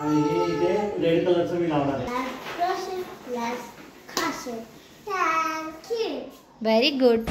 आणि हे इथे रेड कलरचं मी लावणार आहे. Very good.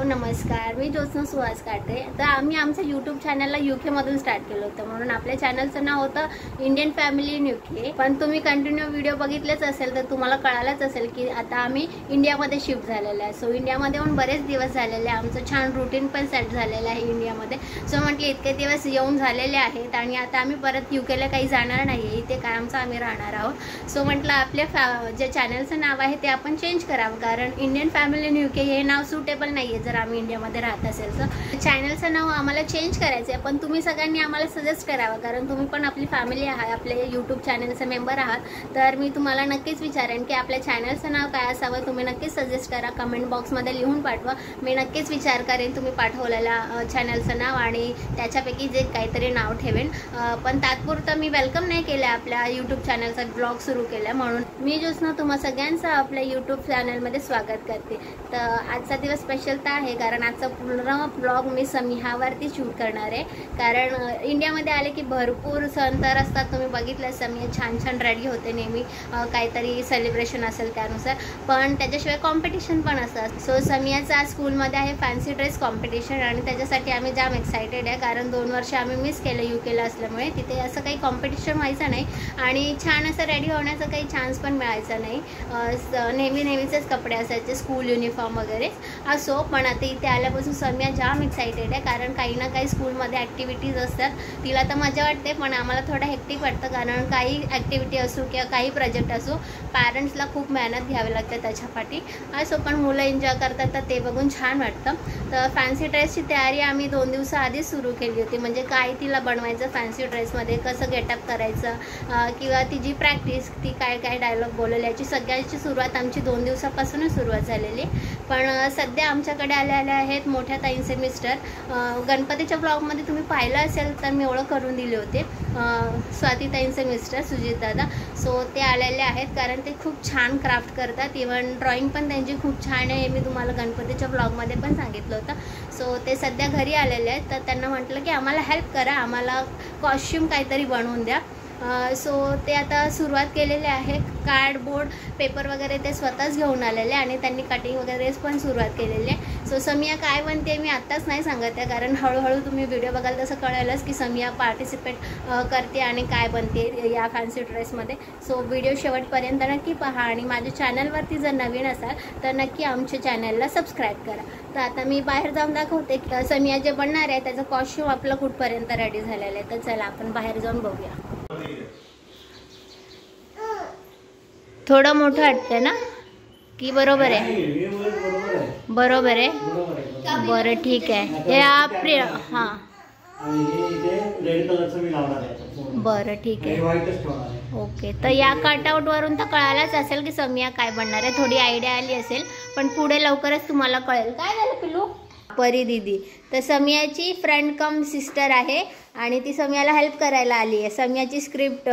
नमस्कार, मी ज्योत्स्ना सुहास काटे. तर आम्ही आमचं यूट्यूब चॅनलला UK मधून स्टार्ट केलं होतं, म्हणून आपल्या चॅनलचं नाव होतं इंडियन फॅमिली इन UK. पण तुम्ही कंटिन्यू व्हिडिओ बघितलेच असेल तर तुम्हाला कळालंच असेल की आता आम्ही इंडियामध्ये शिफ्ट झालेलं आहे. सो इंडियामध्ये येऊन बरेच दिवस झालेले आहे, आमचं छान रुटीन पण सेट झालेलं आहे इंडियामध्ये. सो म्हटलं इतके दिवस येऊन झालेले आहेत आणि आता आम्ही परत UKला काही जाणार नाही आहे, इथे कायमचं आम्ही राहणार आहोत. सो म्हटलं आपल्या जे चॅनलचं नाव आहे ते आपण चेंज करावं, कारण इंडियन फॅमिली इन UK हे नाव सुटेबल नाही आहे जर आम्ही इंडियामध्ये राहत असेल तर. चॅनलचं नाव आम्हाला चेंज करायचं आहे, पण तुम्ही सगळ्यांनी आम्हाला सजेस्ट करावं, कारण तुम्ही पण आपली फॅमिली आहे, आपले यूट्यूब चॅनलचे मेंबर आहात. तर मी तुम्हाला नक्कीच विचारेन की आपल्या चॅनलचं नाव काय असावं. तुम्ही नक्कीच सजेस्ट करा, कमेंट बॉक्समध्ये लिहून पाठवा. मी नक्कीच विचार करेन तुम्ही पाठवलेल्या चॅनलचं नाव आणि त्याच्यापैकी जे काहीतरी नाव ठेवेन. पण तात्पुरतं मी वेलकम नाही केलं आपल्या यूट्यूब चॅनलचा ब्लॉग सुरू केला, म्हणून मी ज्योत्स्ना तुम्हा सगळ्यांचं आपल्या यूट्यूब चॅनलमध्ये स्वागत करते. तर आजचा दिवस स्पेशल तर आहे, कारण आजचा पूर्ण ब्लॉग मी समिहावरती शूट करणार आहे. कारण इंडियामध्ये आले की भरपूर सण तर असतात, तुम्ही बघितलं समिहा छान छान रेडी होते नेहमी, काहीतरी सेलिब्रेशन असेल त्यानुसार. पण त्याच्याशिवाय कॉम्पिटिशन पण असतात. सो समिहाचं आज स्कूलमध्ये आहे फॅन्सी ड्रेस कॉम्पिटिशन आणि त्याच्यासाठी आम्ही जाम एक्सायटेड आहे, कारण 2 वर्ष आम्ही मिस केलं UKला असल्यामुळे. तिथे असं काही कॉम्पिटिशन व्हायचं नाही आणि छान असं रेडी होण्याचा काही चान्स पण मिळायचा नाही. नेहमीचेच कपडे असायचे, स्कूल युनिफॉर्म वगैरे असो. पण आता इथे आल्यापासून समिहा जाम एक्सायटेड आहे, कारण काही ना काही स्कूलमध्ये ॲक्टिव्हिटीज असतात. तिला तर मजा वाटते, पण आम्हाला थोडं हेक्टिक वाटतं, कारण काही ॲक्टिव्हिटी असो किंवा काही प्रोजेक्ट असो पॅरेंट्सला खूप मेहनत घ्यावी लागते त्याच्यासाठी असो. पण मुलं एन्जॉय करतात तर ते बघून छान वाटतं. तर फॅन्सी ड्रेसची तयारी आम्ही 2 दिवसाआधीच सुरू केली होती, म्हणजे काय तिला बनवायचं फॅन्सी ड्रेसमध्ये, कसं गेटअप करायचं किंवा तिची प्रॅक्टिस, ती काय काय डायलॉग बोलेल याची सगळ्याची सुरुवात आमची 2 दिवसापासूनच सुरुवात झालेली. पण सध्या आमच्याकडे आलेल्या आहेत मोठ्या ताईंचे मिस्टर. गणपतीच्या ब्लॉगमध्ये तुम्ही पाहिलं असेल तर मी ओळख करून दिली होते, स्वाती ताईंचे मिस्टर सुजित दादा. सो ते आलेले आहेत, कारण ते खूप छान क्राफ्ट करतात. इव्हन ड्रॉइंग पण त्यांची खूप छान आहे, हे मी तुम्हाला गणपतीच्या ब्लॉगमध्ये पण सांगितलं होतं. सो ते सध्या घरी आलेले आहेत, तर त्यांना म्हटलं की आम्हाला हेल्प करा, आम्हाला कॉस्ट्यूम काहीतरी बनवून द्या. सो ते आता सुरुवात केलेली आहे. कार्डबोर्ड पेपर वगैरे ते स्वतःच घेऊन आलेले आणि त्यांनी कटिंग वगैरे पण सुरुवात केलेली आहे. सो समिहा काय बनते मी आत्ताच नाही सांगत आहे, कारण हळूहळू तुम्ही व्हिडिओ बघाल तसं कळेलच की समिहा पार्टिसिपेट करते आणि काय बनते या फॅन्सी ड्रेसमध्ये. सो व्हिडिओ शेवटपर्यंत नक्की पहा आणि माझ्या चॅनलवरती जर नवीन असाल तर नक्की आमच्या चॅनलला सबस्क्राईब करा. तर आता मी बाहेर जाऊन दाखवते की समिहा जे बनणार आहे त्याचं कॉस्ट्यूम आपलं कुठपर्यंत रेडी झालेलं आहे. तर चला आपण बाहेर जाऊन बघूया. थोडं मोठं वाटतंय ना की बरोबर आहे? बरोबर आहे. बरं ठीक आहे. हे हां बरं ठीक आहे. ओके. तर या कटआउटवरून तर कळालंच असेल की समिहा काय बनणार आहे, थोडी आयडिया आली असेल, पण पुढे लवकरच तुम्हाला कळेल. काय झालं पिलू? परी दीदी तर समिहाची फ्रेंड कम सिस्टर आहे आणि ती समिहाला हेल्प करायला आली आहे. समिहाची स्क्रिप्ट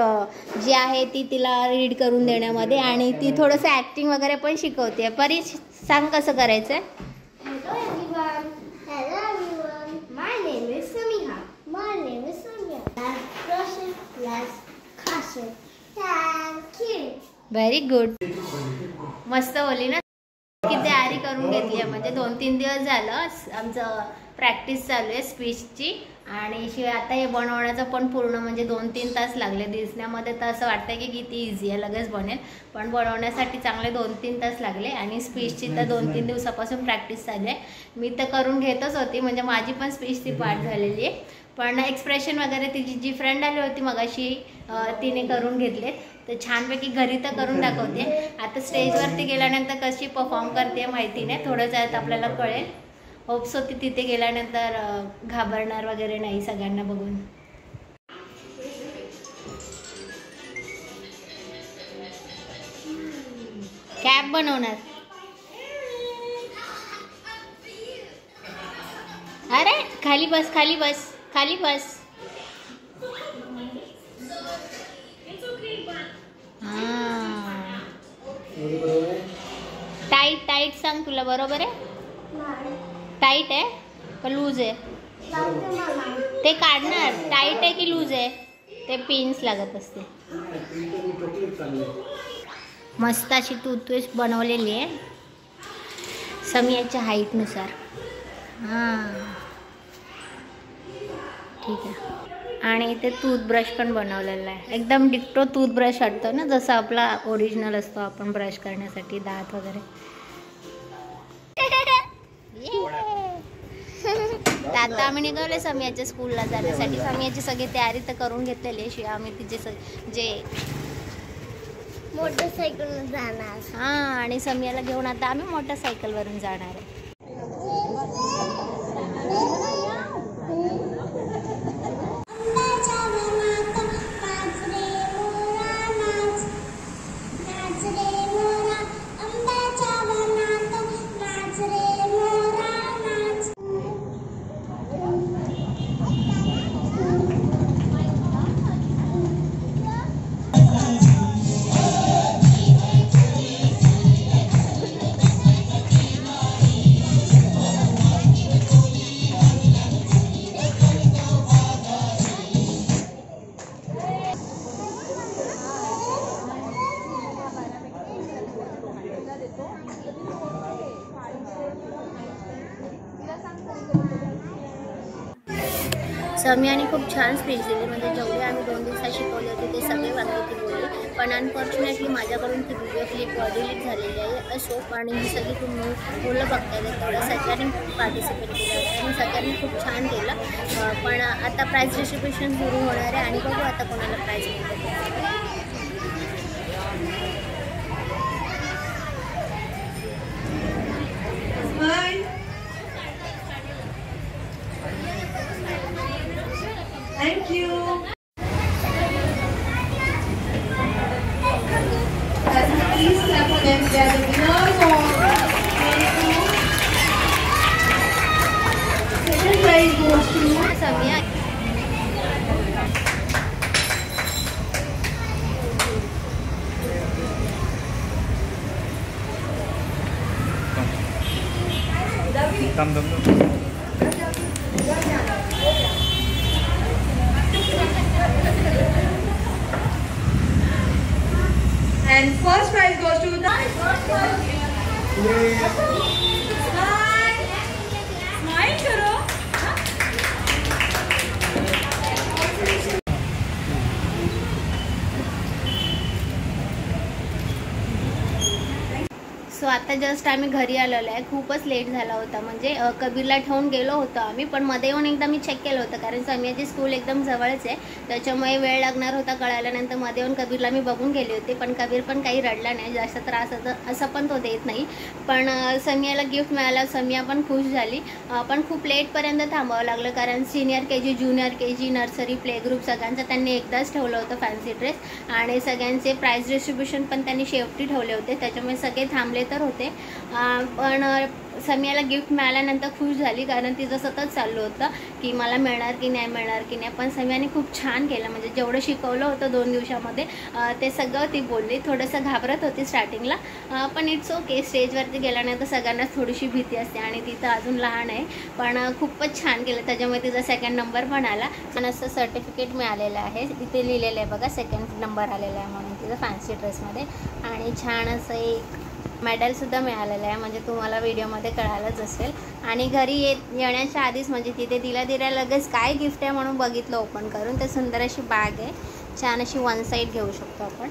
जी आहे ती तिला रीड करून देण्यामध्ये, आणि ती थोडंसं ॲक्टिंग वगैरे पण शिकवते. परी सांग कसं करायचं आहे. Very good. मस्त बोलली ना. की तयारी करून घेतली आहे, म्हणजे 2-3 दिवस झालं आमचं प्रॅक्टिस चालू आहे स्पीचची, आणि शिवाय आता हे बनवण्याचं पण पूर्ण म्हणजे 2-3 तास लागले. दिसण्यामध्ये तर असं वाटतं की किती इझी आहे, लगेच बनेल, पण बनवण्यासाठी चांगले 2-3 तास लागले. आणि स्पीचची तर 2-3 दिवसापासून प्रॅक्टिस चालू आहे. मी तर करून घेतच होती, म्हणजे माझी पण स्पीचची पाठ झालेली आहे, पण एक्सप्रेशन वगैरे तिची जी फ्रेंड आली होती मगाशी तिने करून घेतलेत. तर छानपैकी घरी तर करून दाखवते. आता स्टेजवरती गेल्यानंतर कशी परफॉर्म करते माहिती नाही, थोडंच यात आपल्याला कळेल. होप्स होती तिथे गेल्यानंतर घाबरणार वगैरे नाही सगळ्यांना बघून. कॅप बनवणार. अरे खाली बस खाली बस खाली बस. टाईट टाईट सांग तुला बरोबर आहे. टाईट आहे का लूज आहे ते काढणार. टाईट आहे की लूज आहे ते पिन्स लागत असते. मस्त अशी टूथपेस्ट बनवलेली आहे समियाच्या हाईटनुसार. ठीक आहे. आणि ते टूथब्रश पण बनवलेला आहे एकदम डिक्टो टूथब्रश वाटतो ना जसा आपला ओरिजिनल असतो आपण ब्रश करण्यासाठी दात वगैरे. आता आम्ही निघाले समियाच्या स्कूलला जाण्यासाठी. समियाची सगळी तयारी तर करून घेतलेली आहे. आम्ही तिचे जे मोटरसायकलवर जाणार. आणि समियाला घेऊन आता आम्ही मोटरसायकलवरून जाणार आहे. समियाने खूप छान स्पीच दिली. म्हणजे जेवढे आम्ही 2 दिवसात शिकवले होते ते सगळे वाक्य ती बोलली. पण अनफॉर्च्युनेटली माझ्याकडून ती व्हिडिओ क्लिप डिलीट झालेली आहे. असो आणि ही सगळी तुम्ही मुलं बघताय तेवढं सगळ्यांनी पार्टिसिपेट केलं होतं आणि सगळ्यांनी खूप छान केलं. पण आता प्राईज डिस्ट्रीब्युशन सुरू होणार आहे आणि बघू आता कोणाला प्राईज मिळतं. Thank you. Please clap for them. They are the winners of. Second prize goes to Samia. And first prize goes to the Smile karo. So आता जस्ट आम्ही घरी आलेलो आहे. खूपच लेट झाला होता. म्हणजे कबीरला ठेवून गेलो होतो आम्ही. पण मध्ये येऊन एकदा मी चेक केलं होतं कारण समियाची स्कूल एकदम जवळच आहे त्याच्यामुळे वेळ लागणार होता कळाल्यानंतर. मध्ये येऊन कबीरला मी बघून गेले होते पण कबीर पण काही रडला नाही. जास्त त्रास असं पण तो देत नाही. पण समियाला गिफ्ट मिळालं. समिया पण खुश झाली. पण खूप लेटपर्यंत थांबावं लागलं कारण senior KG junior KG nursery play group सगळ्यांचं त्यांनी एकदाच ठेवलं होतं फॅन्सी ड्रेस. आणि सगळ्यांचे प्राईज डिस्ट्रीब्युशन पण त्यांनी शेवटी ठेवले होते त्याच्यामुळे सगळे थांबले तर होते. पण समियाला गिफ्ट मिळाल्यानंतर खुश झाली कारण तिचं सतत चाललं होतं की मला मिळणार की नाही मिळणार की नाही. पण समियाने खूप छान केलं. म्हणजे जेवढं शिकवलं होतं 2 दिवसामध्ये ते सगळं ती बोलली. थोडंसं घाबरत होती स्टार्टिंगला पण इट्स ओके. स्टेजवरती गेल्यानंतर सगळ्यांनाच थोडीशी भीती असते आणि ती तर अजून लहान आहे. पण खूपच छान केलं त्याच्यामुळे तिचा 2nd नंबर पण आला. आणि असं सर्टिफिकेट मिळालेलं आहे. इथे लिहिलेलं आहे बघा 2nd नंबर आलेला आहे म्हणून तिचं फॅन्सी ड्रेसमध्ये. आणि छान असं एक मेडलसुद्धा मिळालेलं आहे. म्हणजे तुम्हाला व्हिडिओमध्ये कळालंच असेल. आणि घरी येण्याच्या आधीच म्हणजे तिथे तिला लगेच काय गिफ्ट आहे म्हणून बघितलं ओपन करून. ते सुंदर अशी बॅग आहे. छान अशी 1 साईड घेऊ शकतो आपण.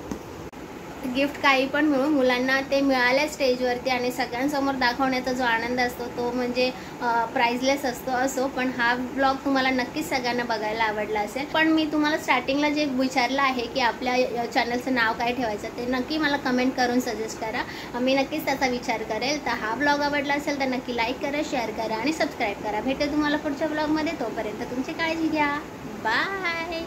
गिफ्ट काही पण मिळून मुलांना ते मिळाल्या स्टेजवरती आणि सगळ्यांसमोर दाखवण्याचा जो आनंद असतो तो म्हणजे प्राइजलेस असतो. असो पण हा ब्लॉग तुम्हाला नक्कीच सगळ्यांना बघायला आवडला असेल. पण मी तुम्हाला स्टार्टिंगला जे विचारलं आहे की आपल्या चॅनलचं नाव काय ठेवायचं ते नक्की मला कमेंट करून सजेस्ट करा. मी नक्कीच त्याचा विचार करेल. तर हा ब्लॉग आवडला असेल तर नक्की लाईक करा, शेअर करा आणि सबस्क्राईब करा. भेटू तुम्हाला पुढच्या ब्लॉगमध्ये. तोपर्यंत तुमची काळजी घ्या. बाय.